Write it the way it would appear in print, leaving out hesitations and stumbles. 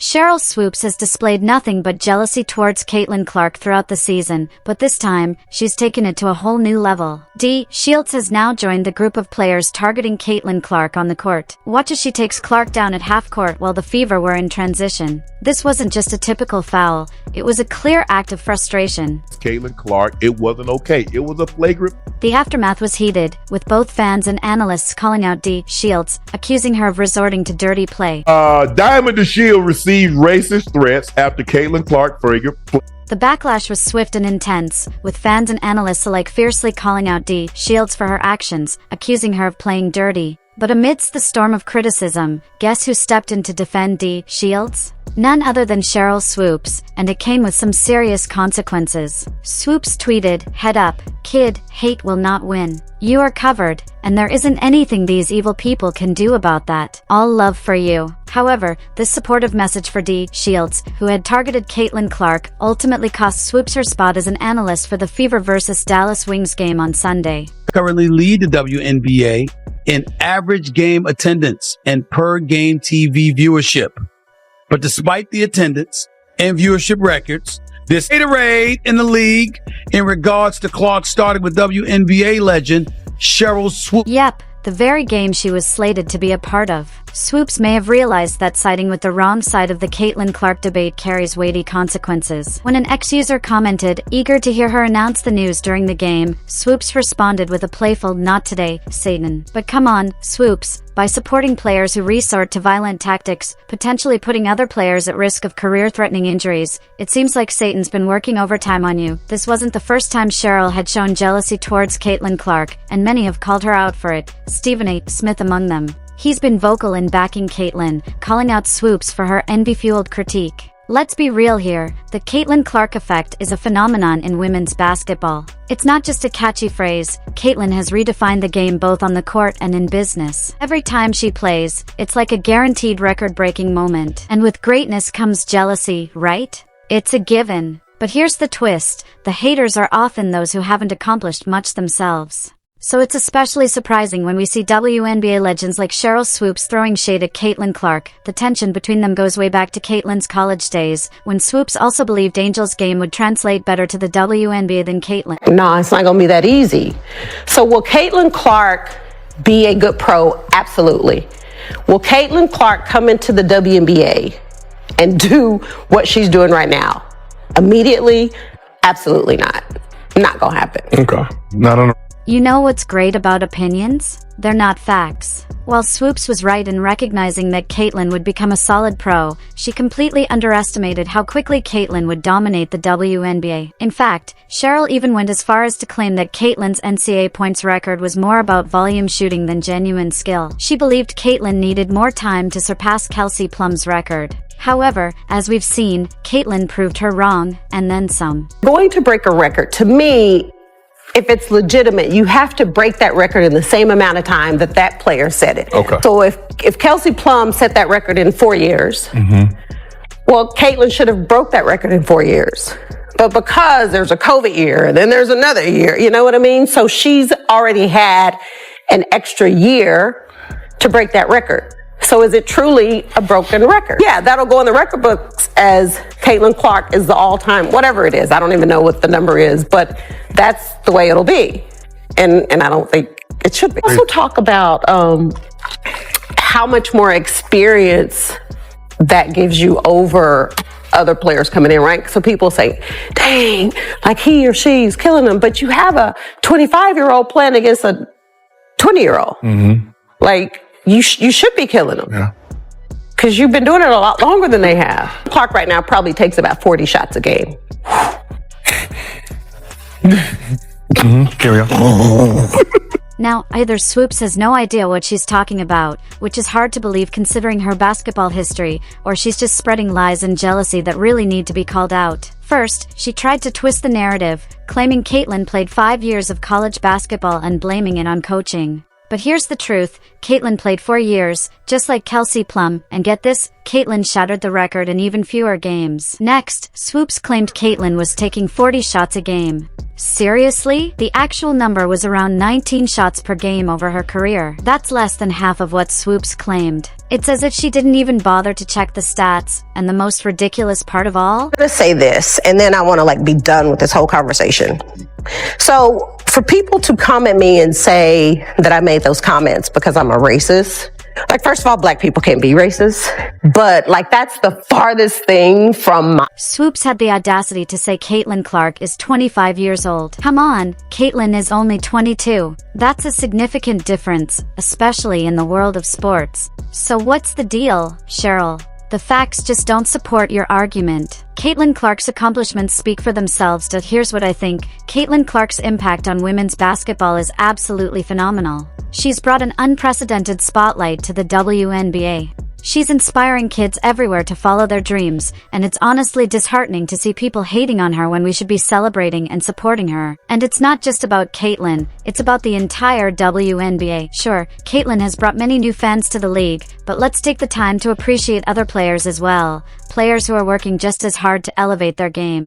Sheryl Swoopes has displayed nothing but jealousy towards Caitlin Clark throughout the season, but this time, she's taken it to a whole new level. Sheryl has now joined the group of players targeting Caitlin Clark on the court. Watch as she takes Clark down at half-court while the Fever were in transition. This wasn't just a typical foul, it was a clear act of frustration. Caitlin Clark, it wasn't okay. It was a flagrant. The aftermath was heated, with both fans and analysts calling out Sheryl, accusing her of resorting to dirty play. Diamond DeShield received racist threats after Caitlin Clark flagrant. The backlash was swift and intense, with fans and analysts alike fiercely calling out Sheryl for her actions, accusing her of playing dirty. But amidst the storm of criticism, guess who stepped in to defend Sheryl? None other than Sheryl Swoopes, and it came with some serious consequences. Swoopes tweeted, "Head up, kid, hate will not win. You are covered, and there isn't anything these evil people can do about that. All love for you." However, this supportive message for Sheryl, who had targeted Caitlin Clark, ultimately cost Swoopes her spot as an analyst for the Fever vs. Dallas Wings game on Sunday. Currently lead the WNBA in average game attendance and per game TV viewership. But despite the attendance and viewership records, this haterade in the league in regards to Clark started with WNBA legend Sheryl Swoopes. Yep, the very game she was slated to be a part of. Swoopes may have realized that siding with the wrong side of the Caitlin Clark debate carries weighty consequences. When an ex-user commented, eager to hear her announce the news during the game, Swoopes responded with a playful "Not today, Satan." But come on, Swoopes. By supporting players who resort to violent tactics, potentially putting other players at risk of career-threatening injuries, it seems like Satan's been working overtime on you. This wasn't the first time Sheryl had shown jealousy towards Caitlin Clark, and many have called her out for it, Stephen A. Smith among them. He's been vocal in backing Caitlin, calling out Swoopes for her envy-fueled critique. Let's be real here, the Caitlin Clark effect is a phenomenon in women's basketball. It's not just a catchy phrase, Caitlin has redefined the game both on the court and in business. Every time she plays, it's like a guaranteed record-breaking moment. And with greatness comes jealousy, right? It's a given. But here's the twist, the haters are often those who haven't accomplished much themselves. So it's especially surprising when we see WNBA legends like Sheryl Swoopes throwing shade at Caitlin Clark. The tension between them goes way back to Caitlin's college days, when Swoopes also believed Angel's game would translate better to the WNBA than Caitlin. No, it's not going to be that easy. So will Caitlin Clark be a good pro? Absolutely. Will Caitlin Clark come into the WNBA and do what she's doing right now? Immediately? Absolutely not. Not going to happen. Okay. Not on. You know what's great about opinions? They're not facts. While Swoopes was right in recognizing that Caitlin would become a solid pro, she completely underestimated how quickly Caitlin would dominate the WNBA. In fact, Sheryl even went as far as to claim that Caitlin's NCAA points record was more about volume shooting than genuine skill. She believed Caitlin needed more time to surpass Kelsey Plum's record. However, as we've seen, Caitlin proved her wrong, and then some. Going to break a record, to me, if it's legitimate, you have to break that record in the same amount of time that that player set it. Okay. So if Kelsey Plum set that record in 4 years, well, Caitlin should have broke that record in 4 years. But because there's a COVID year and then there's another year, you know what I mean? So she's already had an extra year to break that record. So is it truly a broken record? Yeah, that'll go in the record books as Caitlin Clark is the all-time, whatever it is. I don't even know what the number is, but that's the way it'll be. And I don't think it should be. Also talk about how much more experience that gives you over other players coming in, right? So people say, dang, like he or she's killing them. But you have a 25-year-old playing against a 20-year-old. Like, you should be killing them. Yeah. Because you've been doing it a lot longer than they have. Clark right now probably takes about 40 shots a game. Carry on. Now, either Swoopes has no idea what she's talking about, which is hard to believe considering her basketball history, or she's just spreading lies and jealousy that really need to be called out. First, she tried to twist the narrative, claiming Caitlin played 5 years of college basketball and blaming it on coaching. But here's the truth, Caitlin played 4 years, just like Kelsey Plum, and get this, Caitlin shattered the record in even fewer games. Next, Swoopes claimed Caitlin was taking 40 shots a game. Seriously? The actual number was around 19 shots per game over her career. That's less than half of what Swoopes claimed. It's as if she didn't even bother to check the stats, and the most ridiculous part of all? I'm gonna say this, and then I want to be done with this whole conversation. So for people to come at me and say that I made those comments because I'm a racist, first of all, black people can't be racist, but that's the farthest thing from my... Swoopes had the audacity to say Caitlin Clark is 25 years old. Come on, Caitlin is only 22. That's a significant difference, especially in the world of sports. So what's the deal, Sheryl? The facts just don't support your argument. Caitlin Clark's accomplishments speak for themselves, but here's what I think. Caitlin Clark's impact on women's basketball is absolutely phenomenal. She's brought an unprecedented spotlight to the WNBA. She's inspiring kids everywhere to follow their dreams, and it's honestly disheartening to see people hating on her when we should be celebrating and supporting her. And it's not just about Caitlin, it's about the entire WNBA. Sure, Caitlin has brought many new fans to the league, but let's take the time to appreciate other players as well. Players who are working just as hard to elevate their game.